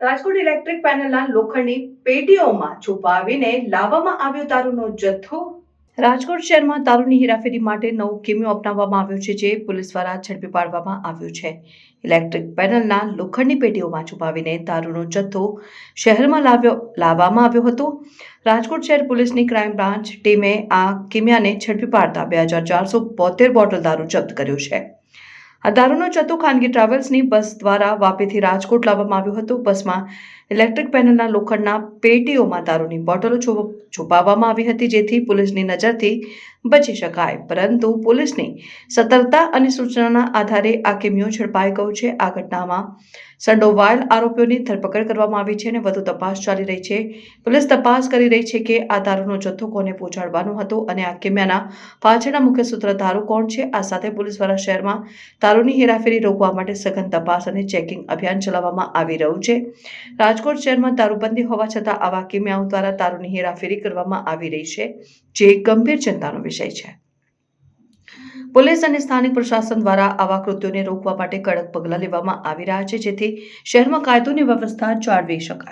Rajkot electric પેનલના લોખંડની પેટીઓમાં છુપાવીને લાવવામાં આવ્યો દારૂનો જથ્થો. રાજકોટ શહેરમાં દારૂની હેરાફેરી માટે નવો કિમિયો અપનાવવામાં આવ્યો છે, જે પોલીસ દ્વારા ઝડપી પાડવામાં આવ્યો છે. ઇલેક્ટ્રિક પેનલના લોખંડની પેટીઓમાં છુપાવીને દારૂનો જથ્થો શહેરમાં લાવવામાં આવ્યો હતો. રાજકોટ શહેર પોલીસની ક્રાઇમ બ્રાન્ચ ટીમે આ કિમિયાને ઝડપી પાડતા 2472 બોટલ દારૂ જપ્ત કર્યો છે. આ દારૂનો જથ્થો ખાનગી ટ્રાવેલ્સની બસ દ્વારા વાપીથી રાજકોટ લાવવામાં આવ્યો હતો. બસમાં ઇલેક્ટ્રિક પેનલના લોખંડના પેટીઓમાં દારૂની બોટલો છુપાવવામાં આવી હતી, જેથી પોલીસની નજરથી બચી શકાય. પરંતુ પોલીસની સતર્કતા અને સૂચનાના આધારે આ કિમિયો ઝડપાઈ ગયો છે. આ ઘટનામાં સંડોવાયેલ આરોપીઓની ધરપકડ કરવામાં આવી છે અને વધુ તપાસ ચાલી રહી છે. પોલીસ તપાસ કરી રહી છે કે આ દારૂનો જથ્થો કોને પહોંચાડવાનો હતો અને આ કિમિયાના પાછળના મુખ્ય સૂત્રધારો કોણ છે. આ સાથે પોલીસ દ્વારા શહેરમાં દારૂની હેરાફેરી રોકવા માટે સઘન તપાસ અને ચેકિંગ અભિયાન ચલાવવામાં આવી રહ્યું છે. રાજકોટ શહેરમાં દારૂબંધી હોવા છતાં આવા કિમિયાઓ દ્વારા દારૂની હેરાફેરી કરવામાં આવી રહી છે, જે ગંભીર ચિંતાનો વિષય છે. પોલીસ અને સ્થાનિક પ્રશાસન દ્વારા આવા કૃત્યોને રોકવા માટે કડક પગલાં લેવામાં આવી રહ્યા છે, જેથી શહેરમાં કાયદોની વ્યવસ્થા જાળવી શકાય.